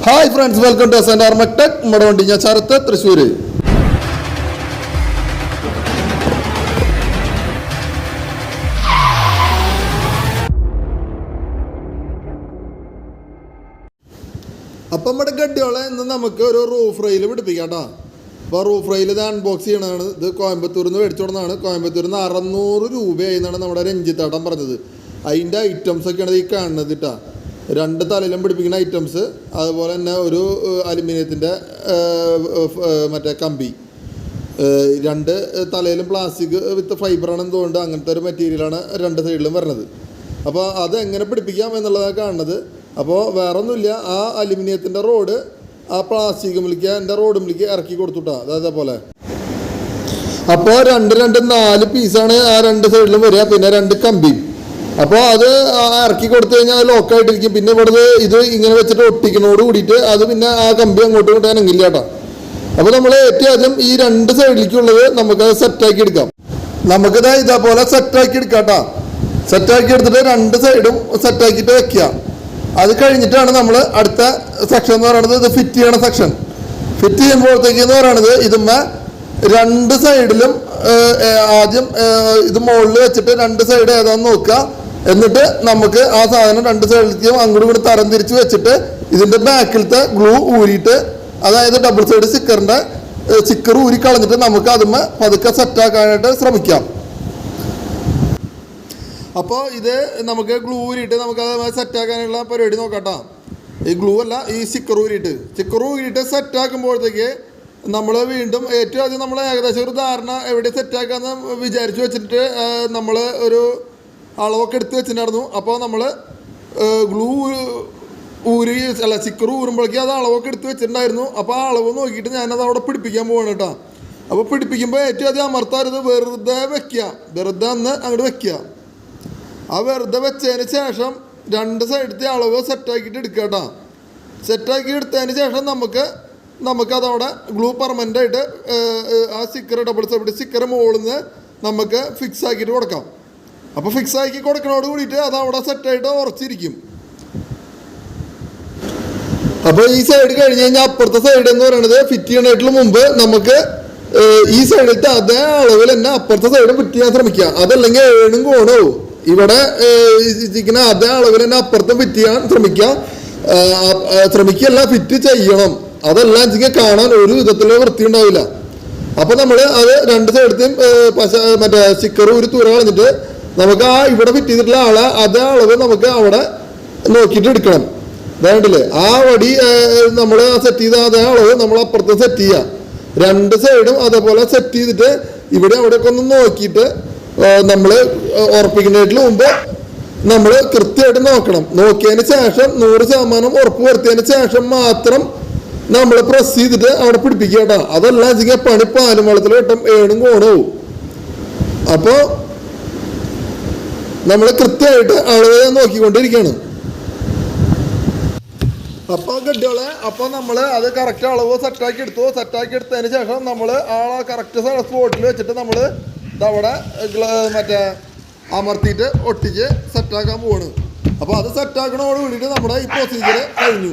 Hi friends, welcome to SNR Tech. നമ്മുടെ വണ്ടി ഞാൻ ചരത്ത് തൃശ്ശൂർ. അപ്പം നമ്മുടെ ഗഡ്ഡിയോളെ ഇന്ന് നമുക്ക് ഒരു റൂഫ് റെയിൽ പിടിപ്പിക്കാം കേട്ടോ. അപ്പോൾ റൂഫ് റെയിൽ ഇത് അൺബോക്സ് ചെയ്യണതാണ്. ഇത് കോയമ്പത്തൂരിൽ നിന്ന് മേടിച്ചോടുന്നതാണ്. കോയമ്പത്തൂരിൽ നിന്ന് 600 രൂപയായി നമ്മുടെ രഞ്ജിത്താട്ടം പറഞ്ഞത്. അതിൻ്റെ ഐറ്റംസൊക്കെയാണ് ഈ കാണുന്നത് കേട്ടോ. 2 തലയിലും പിടിപ്പിക്കുന്ന ഐറ്റംസ്, അതുപോലെ തന്നെ ഒരു അലുമിനിയത്തിൻ്റെ മറ്റേ കമ്പി, 2 തലയിലും പ്ലാസ്റ്റിക് വിത്ത് ഫൈബറാണെന്ന് തോന്നുന്നുണ്ട്. അങ്ങനത്തെ ഒരു മെറ്റീരിയലാണ് 2 സൈഡിലും വരുന്നത്. അപ്പോൾ അത് എങ്ങനെ പിടിപ്പിക്കാം എന്നുള്ളതാണ് കാണുന്നത്. അപ്പോൾ വേറെ ഒന്നുമില്ല, ആ അലുമിനിയത്തിൻ്റെ റോഡ് ആ പ്ലാസ്റ്റിക് മില്ലിക്ക് എൻ്റെ റോഡ് മില്ലിക്ക് ഇറക്കി കൊടുത്തുട്ടാ. അതേപോലെ അപ്പോൾ 4 പീസാണ് ആ 2 സൈഡിലും വരിക. പിന്നെ 2 കമ്പി. അപ്പോൾ അത് ഇറക്കി കൊടുത്തു കഴിഞ്ഞാൽ അത് ലോക്കായിട്ടിരിക്കും. പിന്നെ ഇവിടുന്ന് ഇത് ഇങ്ങനെ വെച്ചിട്ട് ഒട്ടിക്കുന്നതോട് കൂടിയിട്ട് അത് പിന്നെ ആ കമ്പി അങ്ങോട്ടും ഇങ്ങോട്ടും അനങ്ങില്ല കേട്ടോ. അപ്പോൾ നമ്മൾ ഏറ്റവും ആദ്യം ഈ 2 സൈഡിലേക്കുള്ളത് നമുക്കത് സെറ്റാക്കി എടുക്കാം. നമുക്കിത് ഇതേപോലെ സെറ്റാക്കി എടുക്കാം കേട്ടോ. സെറ്റാക്കി എടുത്തിട്ട് 2 സൈഡും സെറ്റാക്കിയിട്ട് വെക്കുക. അത് കഴിഞ്ഞിട്ടാണ് നമ്മൾ അടുത്ത സെക്ഷൻ എന്ന് പറയുന്നത് ഇത് ഫിറ്റ് ചെയ്യണ സെക്ഷൻ. ഫിറ്റ് ചെയ്യുമ്പോഴത്തേക്ക് എന്ന് പറയുന്നത് ഇതുമ്മ 2 സൈഡിലും ആദ്യം ഇത് മുകളിൽ വെച്ചിട്ട് 2 സൈഡ് ഏതാണെന്ന് നോക്കുക. എന്നിട്ട് നമുക്ക് ആ സാധനം 2 സൈഡിലേക്കും അങ്ങോട്ടും ഇങ്ങോട്ട് തരം തിരിച്ച് വെച്ചിട്ട് ഇതിൻ്റെ ബാക്കിലത്തെ ഗ്ലൂ ഊരിയിട്ട്, അതായത് ഡബിൾ സൈഡ് സ്റ്റിക്കർ ഊരി കളഞ്ഞിട്ട് നമുക്ക് അതുമ്മ പതുക്കെ സെറ്റാക്കാനായിട്ട് ശ്രമിക്കാം. അപ്പോൾ ഇത് നമുക്ക് ഗ്ലൂ ഊരിയിട്ട് നമുക്ക് അത് സെറ്റാക്കാനുള്ള പരിപാടി നോക്കാട്ടോ. ഈ ഗ്ലൂ അല്ല, ഈ സ്റ്റിക്കർ ഊരിയിട്ട് സെറ്റാക്കുമ്പോഴത്തേക്ക് നമ്മൾ വീണ്ടും ഏറ്റവും ആദ്യം നമ്മൾ ഏകദേശം ഒരു ധാരണ എവിടെ സെറ്റാക്കാമെന്ന് വിചാരിച്ച് വെച്ചിട്ട് നമ്മൾ ഒരു അളവൊക്കെ എടുത്ത് വെച്ചിട്ടുണ്ടായിരുന്നു. അപ്പോൾ നമ്മൾ ഗ്ലൂ സ്റ്റിക്കർ ഊരുമ്പോഴേക്കും അത് അളവൊക്കെ എടുത്ത് വെച്ചിട്ടുണ്ടായിരുന്നു. അപ്പോൾ ആ അളവ് നോക്കിയിട്ട് ഞാനത് അവിടെ പിടിപ്പിക്കാൻ പോവാണ് കേട്ടോ. അപ്പോൾ പിടിപ്പിക്കുമ്പോൾ ഏറ്റവും ആദ്യം അമർത്താറുത് വെറുതെ വെക്കുക, വെറുതെ അങ്ങോട്ട് വെക്കുക. ആ വെറുതെ വെച്ചതിന് ശേഷം 2 സൈഡത്തെ അളവ് സെറ്റാക്കിയിട്ട് എടുക്കുക കേട്ടോ. സെറ്റാക്കി എടുത്തതിന് ശേഷം നമുക്കതവിടെ ഗ്ലൂ പെർമനൻ്റ് ആയിട്ട് ആ സ്റ്റിക്കർ ഡബിൾ സൈഡ് സ്റ്റിക്കർ മുകളിൽ നിന്ന് നമുക്ക് ഫിക്സ് ആക്കിയിട്ട് കൊടുക്കാം. അപ്പോൾ ഫിക്സ് ആക്കി കൊടുക്കണോട് കൂടിയിട്ട് അത് അവിടെ സെറ്റായിട്ട് ഉറച്ചിരിക്കും. അപ്പോൾ ഈ സൈഡ് കഴിഞ്ഞ് കഴിഞ്ഞാൽ അപ്പുറത്തെ സൈഡ് എന്ന് പറയുന്നത് ഫിറ്റ് ചെയ്യണായിട്ടുള്ള മുമ്പ് നമുക്ക് ഈ സൈഡിലത്തെ അതേ അളവിൽ തന്നെ അപ്പുറത്തെ സൈഡ് ഫിറ്റ് ചെയ്യാൻ ശ്രമിക്കുക. അതല്ലെങ്കിൽ ഏണും കോണോ ഇവിടെ ഇരിക്കുന്ന അതേ അളവിൽ തന്നെ അപ്പുറത്ത് ഫിറ്റ് ചെയ്യാൻ ശ്രമിക്കുകയല്ല, ഫിറ്റ് ചെയ്യണം. അതെല്ലാം വെച്ചാൽ കാണാൻ ഒരു വിധത്തിലുള്ള വൃത്തി ഉണ്ടാവില്ല. അപ്പോൾ നമ്മൾ അത് 2 സൈഡത്തെയും മറ്റേ സ്റ്റിക്കർ ഒരു തുറ കളഞ്ഞിട്ട് നമുക്ക് ആ ഇവിടെ ഫിറ്റ് ചെയ്തിട്ടുള്ള അതേ അളവ് നമുക്ക് അവിടെ നോക്കിയിട്ട് എടുക്കണം. വേണ്ടില്ലേ, ആ വടി നമ്മൾ സെറ്റ് ചെയ്ത അതേ അളവ് നമ്മൾ അപ്പുറത്ത് സെറ്റ് ചെയ്യുക. 2 സൈഡും അതേപോലെ സെറ്റ് ചെയ്തിട്ട് ഇവിടെ അവിടെയൊക്കെ ഒന്ന് നോക്കിയിട്ട് നമ്മൾ ഉറപ്പിക്കുന്നതിന് മുമ്പ് നമ്മൾ കൃത്യമായിട്ട് നോക്കണം. നോക്കിയതിന് ശേഷം 100% ഉറപ്പ് വരുത്തിയതിന് ശേഷം മാത്രം നമ്മൾ പ്രസ് ചെയ്തിട്ട് അവിടെ പിടിപ്പിക്കുക കേട്ടോ. അതല്ല വെച്ചാൽ പണി പാലും വെള്ളത്തിൽ കിട്ടും, ഏണും കോണവും. അപ്പോൾ നമ്മൾ കൃത്യമായിട്ട് അളവ് നോക്കിക്കൊണ്ടിരിക്കുകയാണ്. അപ്പോൾ ഗഡ്ഡികളെ നമ്മൾ അത് കറക്റ്റ് അളവ് സെറ്റാക്കി എടുത്തതിന് ശേഷം നമ്മൾ ആ കറക്റ്റ് സ്പോട്ടിൽ വെച്ചിട്ട് നമ്മൾ ഇതവിടെ മറ്റേ അമർത്തിയിട്ട് ഒട്ടിച്ച് സെറ്റാക്കാൻ പോവാണ്. അപ്പോൾ അത് സെറ്റാക്കണോട് കൂടിയിട്ട് നമ്മുടെ ഈ പ്രൊസീജിയർ കഴിഞ്ഞു.